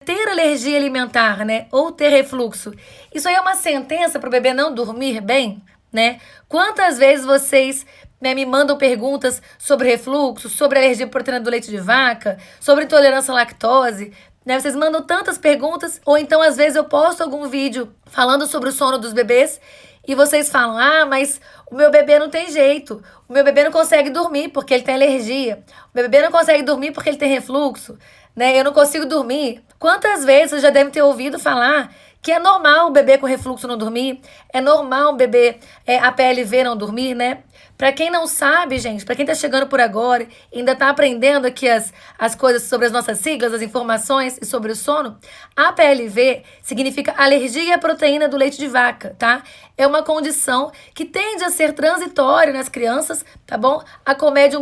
ter alergia alimentar, né, ou ter refluxo, isso aí é uma sentença para o bebê não dormir bem, né? Quantas vezes vocês, né, me mandam perguntas sobre refluxo, sobre alergia à proteína do leite de vaca, sobre intolerância à lactose, né? Vocês mandam tantas perguntas, ou então às vezes eu posto algum vídeo falando sobre o sono dos bebês e vocês falam: ah, mas o meu bebê não tem jeito, o meu bebê não consegue dormir porque ele tem alergia, o meu bebê não consegue dormir porque ele tem refluxo, né? Eu não consigo dormir. Quantas vezes vocês já devem ter ouvido falar que é normal o bebê com refluxo não dormir, é normal o bebê APLV não dormir, né? Para quem não sabe, gente, para quem tá chegando por agora e ainda tá aprendendo aqui as coisas sobre as nossas siglas, as informações e sobre o sono, APLV significa alergia à proteína do leite de vaca, tá? É uma condição que tende a ser transitória nas crianças, tá bom? Acomete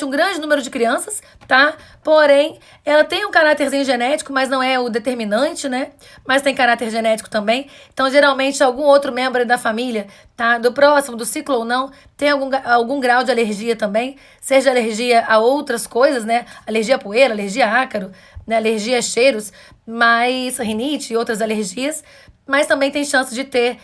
um grande número de crianças, tá? Porém, ela tem um caráterzinho genético, mas não é o determinante, né? Mas tem caráter genético também. Então, geralmente, algum outro membro da família, tá? Do próximo, do ciclo ou não, tem algum grau de alergia também, seja alergia a outras coisas, né? Alergia a poeira, alergia a ácaro, né? Alergia a cheiros, mas rinite e outras alergias, mas também tem chance de ter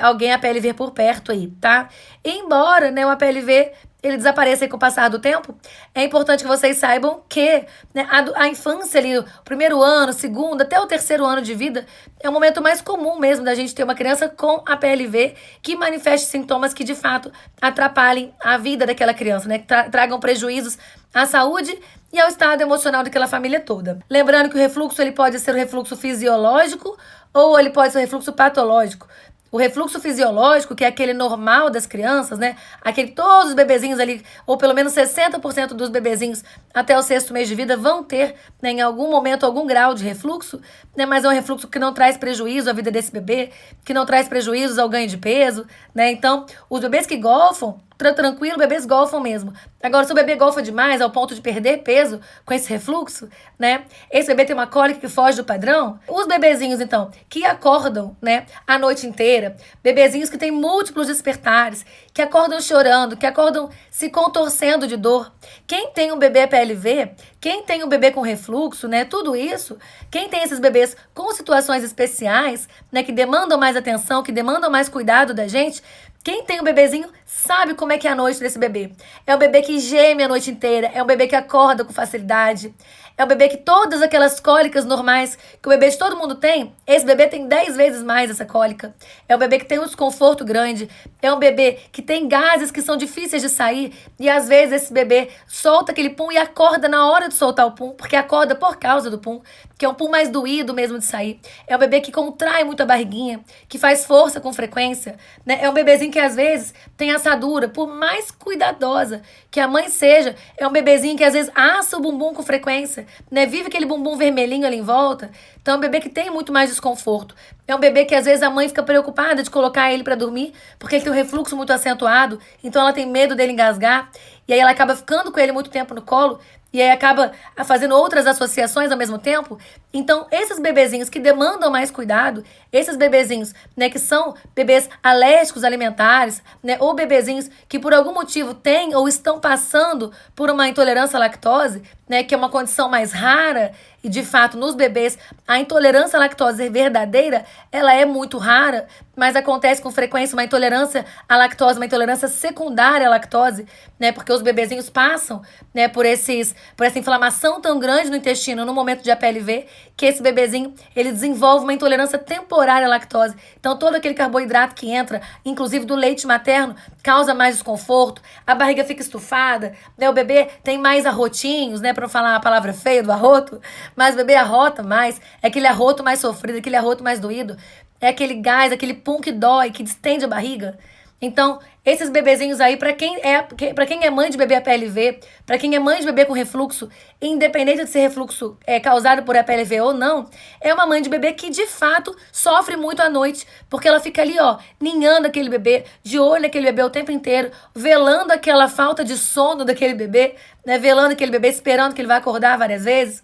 alguém APLV por perto aí, tá? Embora, né, o APLV ele desapareça aí com o passar do tempo, é importante que vocês saibam que, né, a infância ali, o primeiro ano, segundo, até o terceiro ano de vida, é o momento mais comum mesmo da gente ter uma criança com APLV que manifeste sintomas que, de fato, atrapalhem a vida daquela criança, né? Que tragam prejuízos à saúde e ao estado emocional daquela família toda. Lembrando que o refluxo ele pode ser um refluxo fisiológico ou ele pode ser um refluxo patológico. O refluxo fisiológico, que é aquele normal das crianças, né? Aquele todos os bebezinhos ali, ou pelo menos 60% dos bebezinhos até o sexto mês de vida vão ter, né, em algum momento, algum grau de refluxo, né? Mas é um refluxo que não traz prejuízo à vida desse bebê, que não traz prejuízos ao ganho de peso, né? Então, os bebês que golfam, tranquilo, bebês golfam mesmo. Agora, se o bebê golfa demais ao ponto de perder peso com esse refluxo, né? Esse bebê tem uma cólica que foge do padrão. Os bebezinhos, então, que acordam, né, a noite inteira, bebezinhos que têm múltiplos despertares, que acordam chorando, que acordam se contorcendo de dor. Quem tem um bebê PLV, quem tem um bebê com refluxo, né, tudo isso, quem tem esses bebês com situações especiais, né, que demandam mais atenção, que demandam mais cuidado da gente, quem tem um bebezinho sabe como é que é a noite desse bebê. É um bebê que geme a noite inteira, é um bebê que acorda com facilidade, é um bebê que todas aquelas cólicas normais que o bebê de todo mundo tem, esse bebê tem 10 vezes mais essa cólica. É um bebê que tem um desconforto grande, é um bebê que tem gases que são difíceis de sair e às vezes esse bebê solta aquele pum e acorda na hora de soltar o pum, porque acorda por causa do pum, que é um pum mais doído mesmo de sair. É um bebê que contrai muito a barriguinha, que faz força com frequência, né? É um bebezinho que às vezes tem assadura, por mais cuidadosa que a mãe seja, é um bebezinho que às vezes assa o bumbum com frequência, né? Vive aquele bumbum vermelhinho ali em volta. Então é um bebê que tem muito mais desconforto. É um bebê que às vezes a mãe fica preocupada de colocar ele para dormir, porque ele tem um refluxo muito acentuado, então ela tem medo dele engasgar, e aí ela acaba ficando com ele muito tempo no colo, e aí acaba fazendo outras associações ao mesmo tempo. Então, esses bebezinhos que demandam mais cuidado, esses bebezinhos, né, que são bebês alérgicos alimentares, né, ou bebezinhos que por algum motivo têm ou estão passando por uma intolerância à lactose, né, que é uma condição mais rara, e de fato nos bebês a intolerância à lactose verdadeira, ela é muito rara, mas acontece com frequência uma intolerância à lactose, uma intolerância secundária à lactose, né, porque os bebezinhos passam, né, por essa inflamação tão grande no intestino no momento de APLV, que esse bebezinho, ele desenvolve uma intolerância temporária à lactose. Então, todo aquele carboidrato que entra, inclusive do leite materno, causa mais desconforto, a barriga fica estufada, né, o bebê tem mais arrotinhos, né, para não falar a palavra feia do arroto, mas o bebê arrota mais, é aquele arroto mais sofrido, aquele arroto mais doído, é aquele gás, aquele pum que dói, que distende a barriga. Então, esses bebezinhos aí, para quem é mãe de bebê APLV, para quem é mãe de bebê com refluxo, independente de ser refluxo causado por APLV ou não, é uma mãe de bebê que de fato sofre muito à noite, porque ela fica ali, ó, ninhando aquele bebê, de olho naquele bebê o tempo inteiro, velando aquela falta de sono daquele bebê, né, velando aquele bebê, esperando que ele vai acordar várias vezes,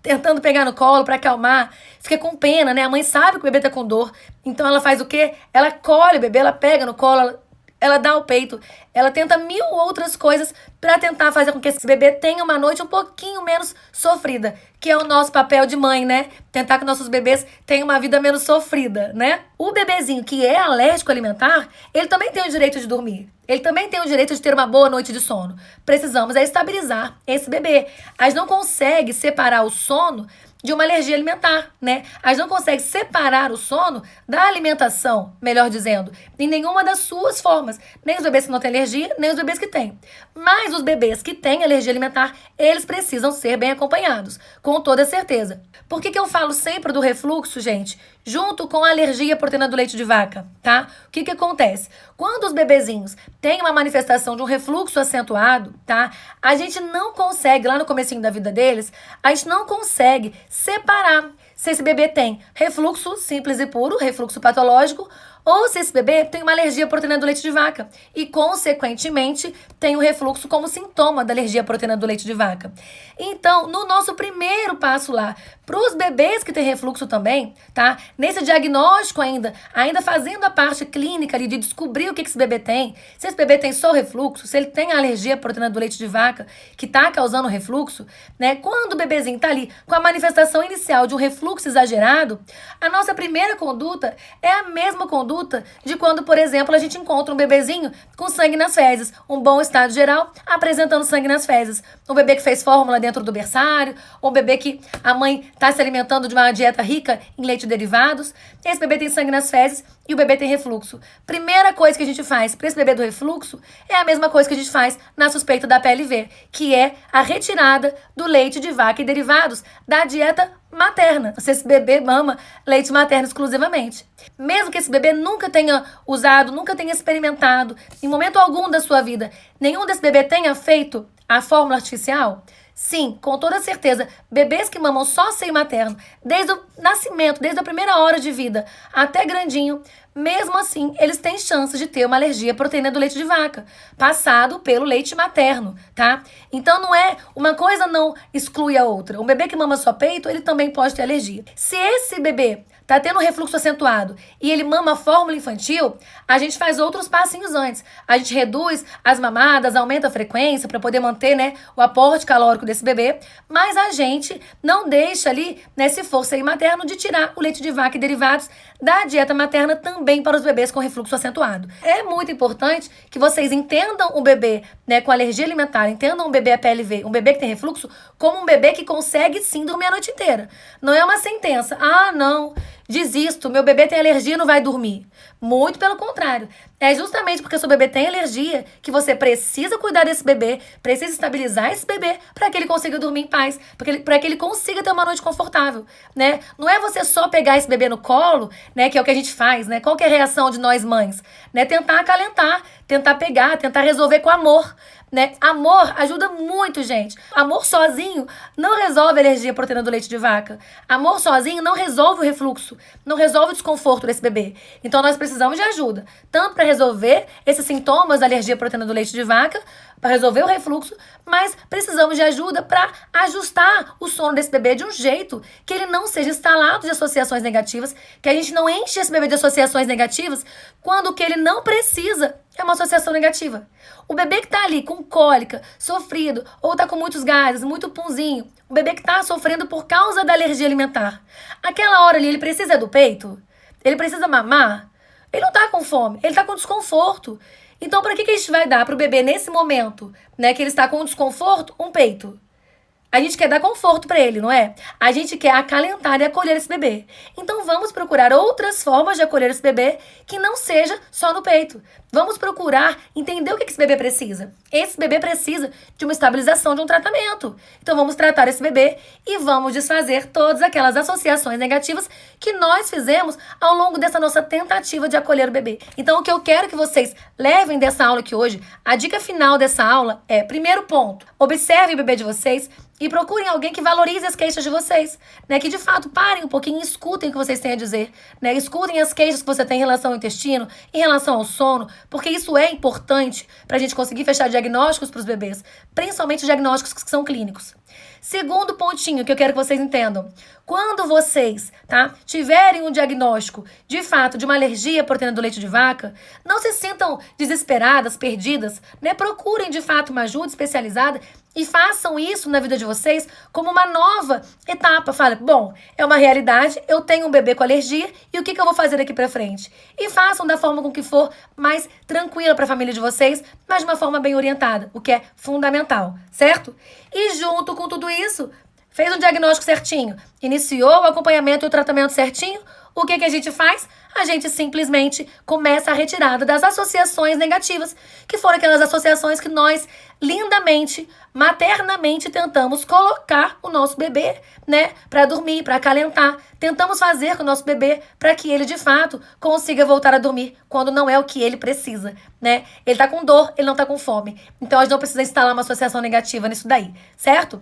tentando pegar no colo para acalmar, fica com pena, né? A mãe sabe que o bebê tá com dor, então ela faz o quê? Ela colhe o bebê, ela pega no colo, ela ela dá o peito, ela tenta mil outras coisas para tentar fazer com que esse bebê tenha uma noite um pouquinho menos sofrida, que é o nosso papel de mãe, né? Tentar que nossos bebês tenham uma vida menos sofrida, né? O bebezinho que é alérgico alimentar, ele também tem o direito de dormir. Ele também tem o direito de ter uma boa noite de sono. Precisamos estabilizar esse bebê. A gente não consegue separar o sono de uma alergia alimentar, né? A gente não consegue separar o sono da alimentação, melhor dizendo, em nenhuma das suas formas. Nem os bebês que não têm alergia, nem os bebês que têm. Mas os bebês que têm alergia alimentar, eles precisam ser bem acompanhados, com toda certeza. Por que eu falo sempre do refluxo, gente? Junto com a alergia à proteína do leite de vaca, tá? O que acontece? Quando os bebezinhos têm uma manifestação de um refluxo acentuado, tá? A gente não consegue, lá no comecinho da vida deles, a gente não consegue separar se esse bebê tem refluxo simples e puro, refluxo patológico, ou se esse bebê tem uma alergia à proteína do leite de vaca e, consequentemente, tem o refluxo como sintoma da alergia à proteína do leite de vaca. Então, no nosso primeiro passo lá, para os bebês que têm refluxo também, tá? Nesse diagnóstico ainda fazendo a parte clínica ali de descobrir o que esse bebê tem, se esse bebê tem só refluxo, se ele tem a alergia à proteína do leite de vaca que está causando refluxo, né? Quando o bebezinho está ali com a manifestação inicial de um refluxo exagerado, a nossa primeira conduta é a mesma conduta de quando, por exemplo, a gente encontra um bebezinho com sangue nas fezes, um bom estado geral, apresentando sangue nas fezes. Um bebê que fez fórmula dentro do berçário, um bebê que a mãe está se alimentando de uma dieta rica em leite derivados. Esse bebê tem sangue nas fezes e o bebê tem refluxo. Primeira coisa que a gente faz para esse bebê do refluxo é a mesma coisa que a gente faz na suspeita da PLV, que é a retirada do leite de vaca e derivados da dieta materna, se esse bebê mama leite materno exclusivamente. Mesmo que esse bebê nunca tenha usado, nunca tenha experimentado, em momento algum da sua vida, nenhum desse bebê tenha feito a fórmula artificial, sim, com toda certeza, bebês que mamam só seio materno, desde o nascimento, desde a primeira hora de vida até grandinho, mesmo assim, eles têm chance de ter uma alergia à proteína do leite de vaca, passado pelo leite materno, tá? Então, não é uma coisa não exclui a outra. Um bebê que mama só peito, ele também pode ter alergia. Se esse bebê tá tendo refluxo acentuado e ele mama fórmula infantil, a gente faz outros passinhos antes. A gente reduz as mamadas, aumenta a frequência para poder manter, né, o aporte calórico desse bebê, mas a gente não deixa ali, né, se for seio materno, de tirar o leite de vaca e derivados da dieta materna também para os bebês com refluxo acentuado. É muito importante que vocês entendam o bebê, né, com alergia alimentar, entendam o bebê APLV, um bebê que tem refluxo, como um bebê que consegue sim dormir a noite inteira. Não é uma sentença. Ah, não, desisto, meu bebê tem alergia e não vai dormir. Muito pelo contrário. É justamente porque seu bebê tem alergia que você precisa cuidar desse bebê, precisa estabilizar esse bebê para que ele consiga dormir em paz, para que ele consiga ter uma noite confortável, né? Não é você só pegar esse bebê no colo, né, que é o que a gente faz, né? Qual que é a reação de nós mães? Né? Tentar acalentar, tentar pegar, tentar resolver com amor. Né? Amor ajuda muito, gente. Amor sozinho não resolve a alergia à proteína do leite de vaca. Amor sozinho não resolve o refluxo, não resolve o desconforto desse bebê. Então nós precisamos de ajuda, tanto para resolver esses sintomas da alergia à proteína do leite de vaca, para resolver o refluxo, mas precisamos de ajuda para ajustar o sono desse bebê de um jeito que ele não seja instalado de associações negativas, que a gente não enche esse bebê de associações negativas quando o que ele não precisa é uma associação negativa. O bebê que tá ali com cólica, sofrido, ou tá com muitos gases, muito punzinho, o bebê que tá sofrendo por causa da alergia alimentar, aquela hora ali ele precisa do peito? Ele precisa mamar? Ele não tá com fome, ele tá com desconforto. Então, para que a gente vai dar pro bebê nesse momento, né, que ele está com desconforto, um peito? A gente quer dar conforto para ele, não é? A gente quer acalentar e acolher esse bebê. Então vamos procurar outras formas de acolher esse bebê que não seja só no peito. Vamos procurar entender o que esse bebê precisa. Esse bebê precisa de uma estabilização, de um tratamento. Então vamos tratar esse bebê e vamos desfazer todas aquelas associações negativas que nós fizemos ao longo dessa nossa tentativa de acolher o bebê. Então o que eu quero que vocês levem dessa aula aqui hoje, a dica final dessa aula é, primeiro ponto, observe o bebê de vocês e procurem alguém que valorize as queixas de vocês, né? Que de fato parem um pouquinho e escutem o que vocês têm a dizer, né? Escutem as queixas que você tem em relação ao intestino, em relação ao sono, porque isso é importante para a gente conseguir fechar diagnósticos para os bebês, principalmente diagnósticos que são clínicos. Segundo pontinho que eu quero que vocês entendam. Quando vocês, tá, tiverem um diagnóstico, de fato, de uma alergia à proteína do leite de vaca, não se sintam desesperadas, perdidas, né? Procurem, de fato, uma ajuda especializada e façam isso na vida de vocês como uma nova etapa. Fala, bom, é uma realidade, eu tenho um bebê com alergia e o que eu vou fazer daqui pra frente? E façam da forma com que for mais tranquila para a família de vocês, mas de uma forma bem orientada, o que é fundamental, certo? E junto com tudo isso, fez um diagnóstico certinho, iniciou o acompanhamento e o tratamento certinho, o que a gente faz? A gente simplesmente começa a retirada das associações negativas, que foram aquelas associações que nós lindamente, maternamente tentamos colocar o nosso bebê, né, para dormir, para acalentar. Tentamos fazer com o nosso bebê para que ele, de fato, consiga voltar a dormir quando não é o que ele precisa, né? Ele tá com dor, ele não tá com fome. Então, a gente não precisa instalar uma associação negativa nisso daí, certo?